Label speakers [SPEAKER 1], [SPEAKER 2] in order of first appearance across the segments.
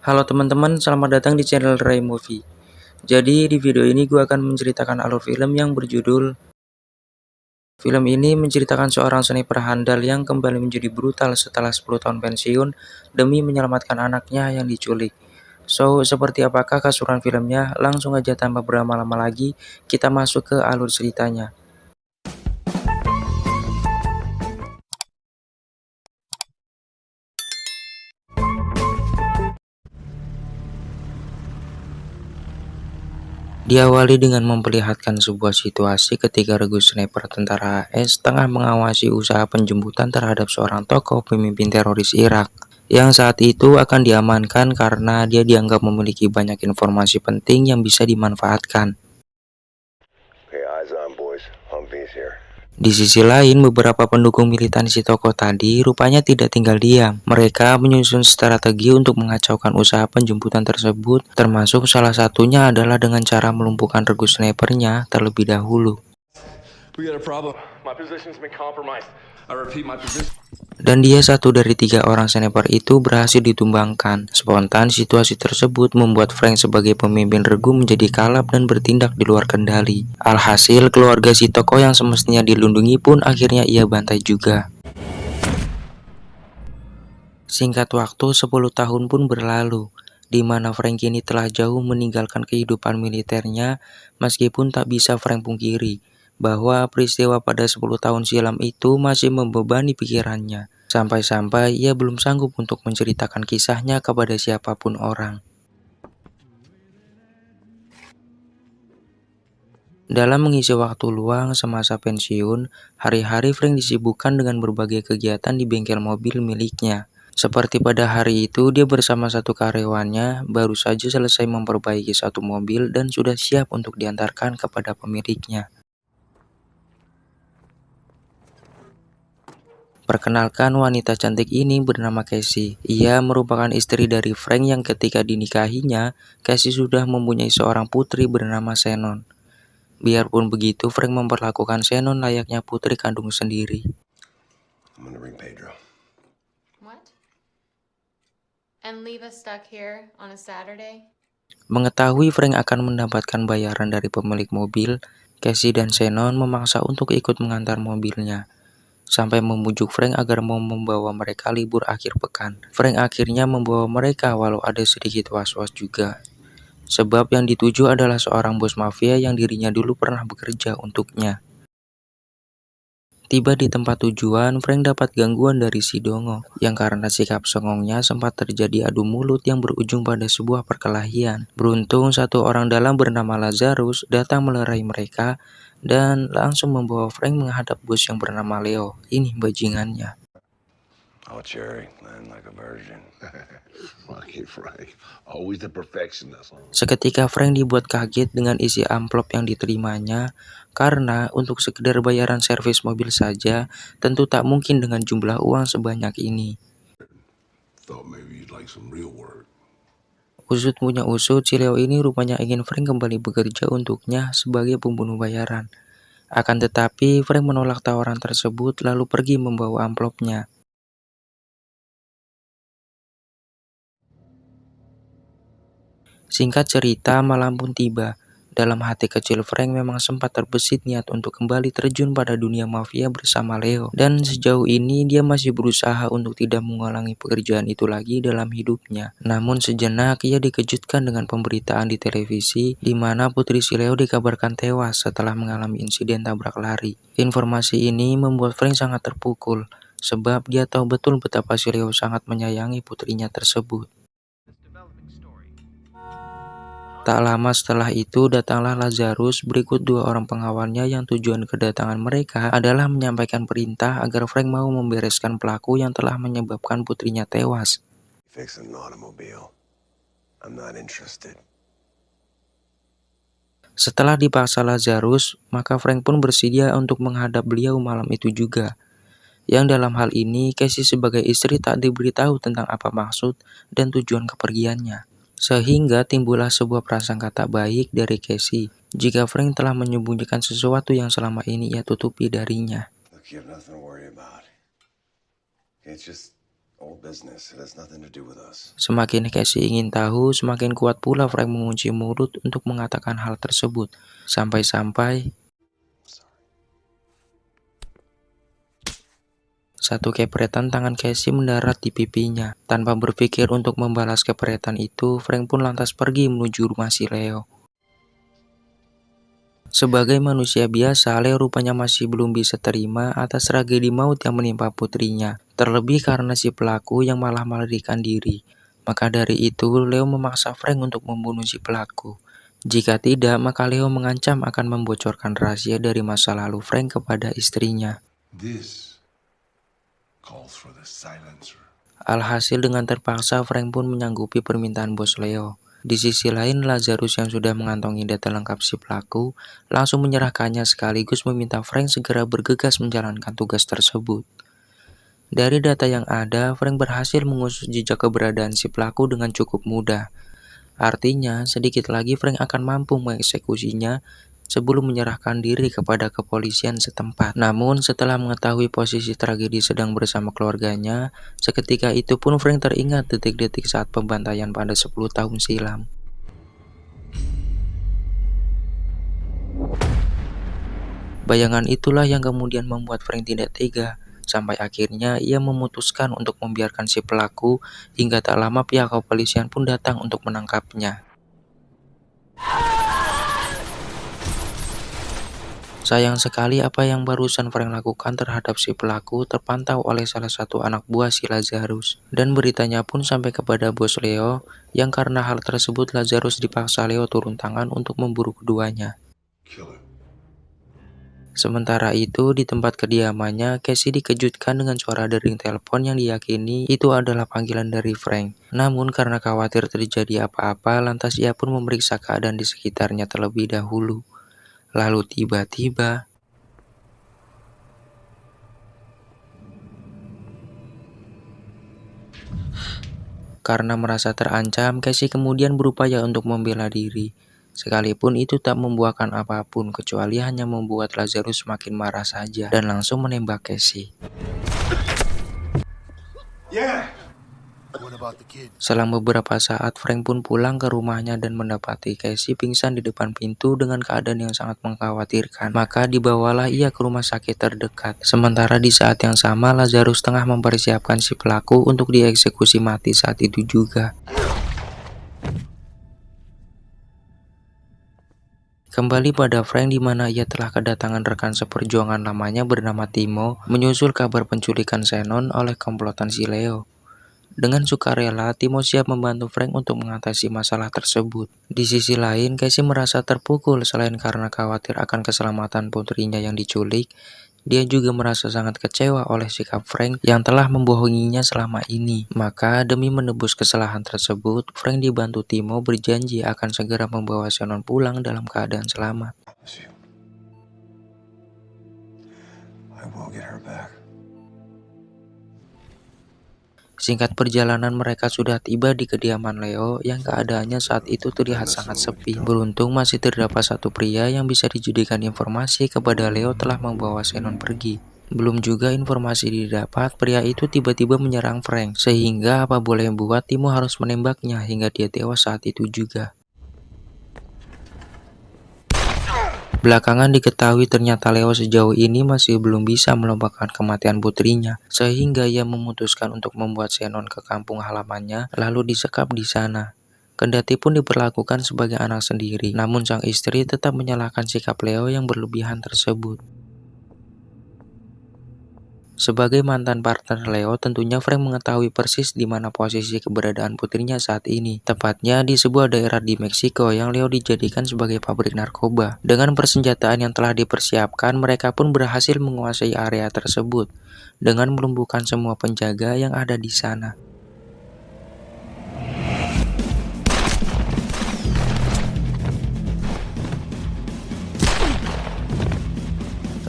[SPEAKER 1] Halo teman-teman, selamat datang di channel Ray Movie. Jadi di video ini gue akan menceritakan alur film yang berjudul. Film ini menceritakan seorang sniper handal yang kembali menjadi brutal setelah 10 tahun pensiun demi menyelamatkan anaknya yang diculik. So, seperti apakah kasuran filmnya? Langsung aja tanpa berlama-lama lagi, kita masuk ke alur ceritanya. Diawali dengan memperlihatkan sebuah situasi ketika regu sniper tentara AS tengah mengawasi usaha penjemputan terhadap seorang tokoh pemimpin teroris Irak yang saat itu akan diamankan karena dia dianggap memiliki banyak informasi penting yang bisa dimanfaatkan.
[SPEAKER 2] Okay, eyes on, boys. Humvee's here.
[SPEAKER 1] Di sisi lain, beberapa pendukung militan si tokoh tadi rupanya tidak tinggal diam. Mereka menyusun strategi untuk mengacaukan usaha penjemputan tersebut, termasuk salah satunya adalah dengan cara melumpuhkan regu snipernya terlebih dahulu.
[SPEAKER 2] We got a problem. My position's been compromised. I repeat, my position.
[SPEAKER 1] Dan dia satu dari 3 orang sniper itu berhasil ditumbangkan. Spontan, situasi tersebut membuat Frank sebagai pemimpin regu menjadi kalap dan bertindak di luar kendali. Alhasil, keluarga si tokoh yang semestinya dilindungi pun akhirnya ia bantai juga. Singkat waktu, 10 tahun pun berlalu, di mana Frank kini telah jauh meninggalkan kehidupan militernya, meskipun tak bisa Frank pungkiri bahwa peristiwa pada 10 tahun silam itu masih membebani pikirannya, sampai-sampai ia belum sanggup untuk menceritakan kisahnya kepada siapapun orang. Dalam mengisi waktu luang semasa pensiun, hari-hari Frank disibukkan dengan berbagai kegiatan di bengkel mobil miliknya. Seperti pada hari itu, dia bersama satu karyawannya baru saja selesai memperbaiki satu mobil dan sudah siap untuk diantarkan kepada pemiliknya. Perkenalkan, wanita cantik ini bernama Casey. Ia merupakan istri dari Frank yang ketika dinikahinya, Casey sudah mempunyai seorang putri bernama Shannon. Biarpun begitu, Frank memperlakukan Shannon layaknya putri kandung sendiri.
[SPEAKER 2] I'm gonna ring Pedro.
[SPEAKER 3] What? And leave us stuck here on a Saturday?
[SPEAKER 1] Mengetahui Frank akan mendapatkan bayaran dari pemilik mobil, Casey dan Shannon memaksa untuk ikut mengantar mobilnya, sampai membujuk Frank agar mau membawa mereka libur akhir pekan. Frank akhirnya membawa mereka walau ada sedikit was-was juga, sebab yang dituju adalah seorang bos mafia yang dirinya dulu pernah bekerja untuknya. Tiba di tempat tujuan, Frank dapat gangguan dari si Dongo, yang karena sikap songongnya sempat terjadi adu mulut yang berujung pada sebuah perkelahian. Beruntung satu orang dalam bernama Lazarus datang melerai mereka dan langsung membawa Frank menghadap bos yang bernama Leo. Ini bajingannya.
[SPEAKER 2] Oh, Cherry, land like a virgin.
[SPEAKER 4] Fucking Frank, always the perfectionist.
[SPEAKER 1] Seketika Frank dibuat kaget dengan isi amplop yang diterimanya, karena untuk sekedar bayaran servis mobil saja tentu tak mungkin dengan jumlah uang sebanyak ini.
[SPEAKER 4] Thought maybe you'd like some real work.
[SPEAKER 1] Usut punya usut, si Leo ini rupanya ingin Frank kembali bekerja untuknya sebagai pembunuh bayaran. Akan tetapi Frank menolak tawaran tersebut lalu pergi membawa amplopnya. Singkat cerita, malam pun tiba. Dalam hati kecil Frank memang sempat terbesit niat untuk kembali terjun pada dunia mafia bersama Leo. Dan sejauh ini dia masih berusaha untuk tidak mengulangi pekerjaan itu lagi dalam hidupnya. Namun sejenak ia dikejutkan dengan pemberitaan di televisi di mana putri si Leo dikabarkan tewas setelah mengalami insiden tabrak lari. Informasi ini membuat Frank sangat terpukul, sebab dia tahu betul betapa si Leo sangat menyayangi putrinya tersebut. Tak lama setelah itu datanglah Lazarus berikut 2 orang pengawalnya yang tujuan kedatangan mereka adalah menyampaikan perintah agar Frank mau membereskan pelaku yang telah menyebabkan putrinya tewas.
[SPEAKER 2] Fix an automobile. I'm not interested.
[SPEAKER 1] Setelah dipaksa Lazarus, maka Frank pun bersedia untuk menghadap beliau malam itu juga. Yang dalam hal ini, Casey sebagai istri tak diberitahu tentang apa maksud dan tujuan kepergiannya. Sehingga timbullah sebuah prasangka tak baik dari Casey jika Frank telah menyembunyikan sesuatu yang selama ini ia tutupi darinya.
[SPEAKER 2] Look, you have nothing to worry about. It's just
[SPEAKER 5] Old business. It has nothing to do with us.
[SPEAKER 1] Semakin Casey ingin tahu, semakin kuat pula Frank mengunci mulut untuk mengatakan hal tersebut. Sampai-sampai satu kepretan tangan Casey mendarat di pipinya. Tanpa berpikir untuk membalas kepretan itu, Frank pun lantas pergi menuju rumah si Leo. Sebagai manusia biasa, Leo rupanya masih belum bisa terima atas tragedi maut yang menimpa putrinya. Terlebih karena si pelaku yang malah melarikan diri. Maka dari itu, Leo memaksa Frank untuk membunuh si pelaku. Jika tidak, maka Leo mengancam akan membocorkan rahasia dari masa lalu Frank kepada istrinya.
[SPEAKER 4] This calls for the silencer.
[SPEAKER 1] Alhasil dengan terpaksa Frank pun menyanggupi permintaan bos Leo. Di sisi lain, Lazarus yang sudah mengantongi data lengkap si pelaku langsung menyerahkannya sekaligus meminta Frank segera bergegas menjalankan tugas tersebut. Dari data yang ada, Frank berhasil mengusut jejak keberadaan si pelaku dengan cukup mudah. Artinya, sedikit lagi Frank akan mampu mengeksekusinya sebelum menyerahkan diri kepada kepolisian setempat. Namun, setelah mengetahui posisi tragedi sedang bersama keluarganya, seketika itu pun Frank teringat detik-detik saat pembantaian pada 10 tahun silam. Bayangan itulah yang kemudian membuat Frank tidak tega. Sampai akhirnya ia memutuskan untuk membiarkan si pelaku hingga tak lama pihak kepolisian pun datang untuk menangkapnya. Sayang sekali apa yang barusan Frank lakukan terhadap si pelaku terpantau oleh salah satu anak buah si Lazarus. Dan beritanya pun sampai kepada bos Leo, yang karena hal tersebut Lazarus dipaksa Leo turun tangan untuk memburu keduanya.
[SPEAKER 4] Kill him.
[SPEAKER 1] Sementara itu, di tempat kediamannya, Casey dikejutkan dengan suara dering telepon yang diyakini itu adalah panggilan dari Frank. Namun karena khawatir terjadi apa-apa, lantas ia pun memeriksa keadaan di sekitarnya terlebih dahulu. Lalu tiba-tiba, karena merasa terancam, Casey kemudian berupaya untuk membela diri. Sekalipun itu tak membuahkan apapun, kecuali hanya membuat Lazarus semakin marah saja dan langsung menembak Casey. Selang beberapa saat, Frank pun pulang ke rumahnya dan mendapati Casey pingsan di depan pintu dengan keadaan yang sangat mengkhawatirkan. Maka dibawalah ia ke rumah sakit terdekat. Sementara di saat yang sama, Lazarus tengah mempersiapkan si pelaku untuk dieksekusi mati saat itu juga. Kembali pada Frank di mana ia telah kedatangan rekan seperjuangan lamanya bernama Timo menyusul kabar penculikan Shannon oleh komplotan si Leo. Dengan sukarela, Timo siap membantu Frank untuk mengatasi masalah tersebut. Di sisi lain, Casey merasa terpukul selain karena khawatir akan keselamatan putrinya yang diculik. Dia juga merasa sangat kecewa oleh sikap Frank yang telah membohonginya selama ini. Maka demi menebus kesalahan tersebut, Frank dibantu Timo berjanji akan segera membawa Shannon pulang dalam keadaan selamat.
[SPEAKER 5] I will get her back.
[SPEAKER 1] Singkat perjalanan mereka sudah tiba di kediaman Leo yang keadaannya saat itu terlihat sangat sepi. Beruntung masih terdapat satu pria yang bisa dijadikan informasi kepada Leo telah membawa Shannon pergi. Belum juga informasi didapat, pria itu tiba-tiba menyerang Frank. Sehingga apa boleh buat, Timo harus menembaknya hingga dia tewas saat itu juga. Belakangan diketahui ternyata Leo sejauh ini masih belum bisa melupakan kematian putrinya, sehingga ia memutuskan untuk membuat Shannon ke kampung halamannya lalu disekap di sana. Kendati pun diperlakukan sebagai anak sendiri, namun sang istri tetap menyalahkan sikap Leo yang berlebihan tersebut. Sebagai mantan partner Leo, tentunya Frank mengetahui persis di mana posisi keberadaan putrinya saat ini. Tepatnya di sebuah daerah di Meksiko yang Leo dijadikan sebagai pabrik narkoba. Dengan persenjataan yang telah dipersiapkan, mereka pun berhasil menguasai area tersebut dengan melumpuhkan semua penjaga yang ada di sana.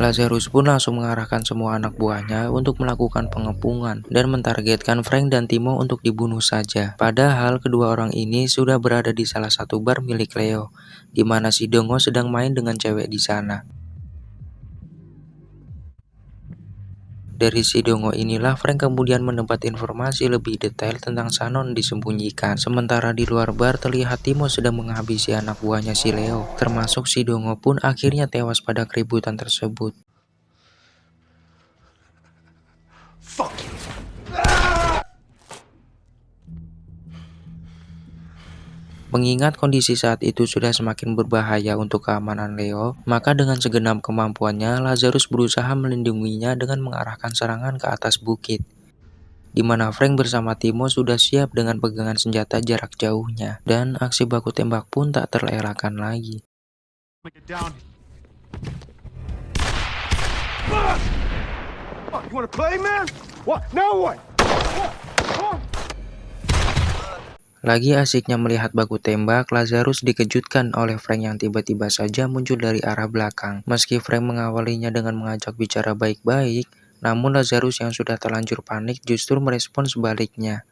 [SPEAKER 1] Lazarus pun langsung mengarahkan semua anak buahnya untuk melakukan pengepungan dan mentargetkan Frank dan Timo untuk dibunuh saja. Padahal kedua orang ini sudah berada di salah satu bar milik Leo, di mana si Dongo sedang main dengan cewek di sana. Dari si Dongo inilah Frank kemudian mendapat informasi lebih detail tentang Shannon disembunyikan. Sementara di luar bar terlihat Timo sedang menghabisi anak buahnya si Leo. Termasuk si Dongo pun akhirnya tewas pada keributan tersebut.
[SPEAKER 4] Fuck you.
[SPEAKER 1] Mengingat kondisi saat itu sudah semakin berbahaya untuk keamanan Leo, maka dengan segenap kemampuannya Lazarus berusaha melindunginya dengan mengarahkan serangan ke atas bukit, di mana Frank bersama Timo sudah siap dengan pegangan senjata jarak jauhnya, dan aksi baku tembak pun tak terelakkan lagi.
[SPEAKER 5] You wanna play, man? What? Now what?
[SPEAKER 1] Lagi asiknya melihat baku tembak, Lazarus dikejutkan oleh Frank yang tiba-tiba saja muncul dari arah belakang. Meski Frank mengawalinya dengan mengajak bicara baik-baik, namun Lazarus yang sudah terlanjur panik justru merespon sebaliknya.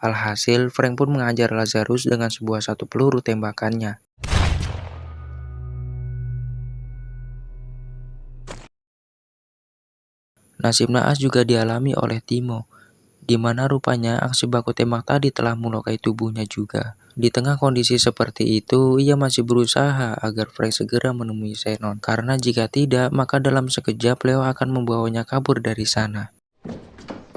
[SPEAKER 1] Alhasil, Frank pun mengajar Lazarus dengan sebuah satu peluru tembakannya. Nasib naas juga dialami oleh Timo, di mana rupanya aksi baku tembak tadi telah melukai tubuhnya juga. Di tengah kondisi seperti itu, ia masih berusaha agar Frank segera menemui Shannon, karena jika tidak, maka dalam sekejap Leo akan membawanya kabur dari sana.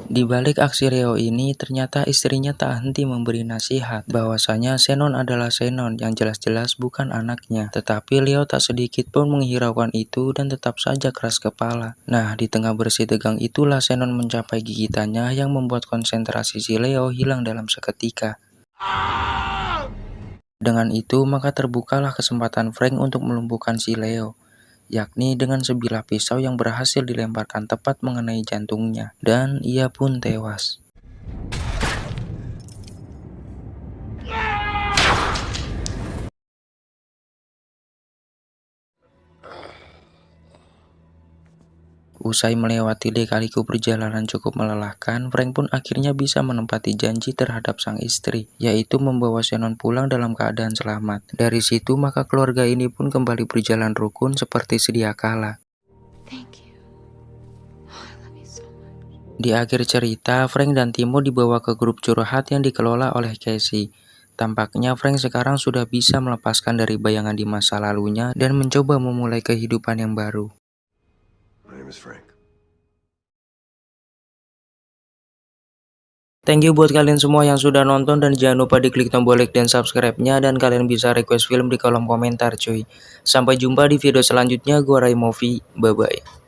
[SPEAKER 1] Di balik aksi Leo ini, ternyata istrinya tak henti memberi nasihat bahwasanya Shannon adalah Shannon yang jelas-jelas bukan anaknya. Tetapi Leo tak sedikit pun menghiraukan itu dan tetap saja keras kepala. Nah, di tengah bersih tegang itulah Shannon mencapai gigitannya yang membuat konsentrasi si Leo hilang dalam seketika. Dengan itu, maka terbukalah kesempatan Frank untuk melumpuhkan si Leo, yakni dengan sebilah pisau yang berhasil dilemparkan tepat mengenai jantungnya, dan ia pun tewas. Usai melewati lika-liku perjalanan cukup melelahkan, Frank pun akhirnya bisa menepati janji terhadap sang istri, yaitu membawa Shannon pulang dalam keadaan selamat. Dari situ maka keluarga ini pun kembali berjalan rukun seperti sedia kala.
[SPEAKER 3] Thank you. Oh, I love you so much.
[SPEAKER 1] Di akhir cerita, Frank dan Timo dibawa ke grup curhat yang dikelola oleh Casey. Tampaknya Frank sekarang sudah bisa melepaskan dari bayangan di masa lalunya dan mencoba memulai kehidupan yang baru.
[SPEAKER 5] My name is Frank.
[SPEAKER 1] Thank you buat kalian semua yang sudah nonton, dan jangan lupa diklik tombol like dan subscribe-nya, dan kalian bisa request film di kolom komentar cuy. Sampai jumpa di video selanjutnya, gua Ray Movie, bye bye.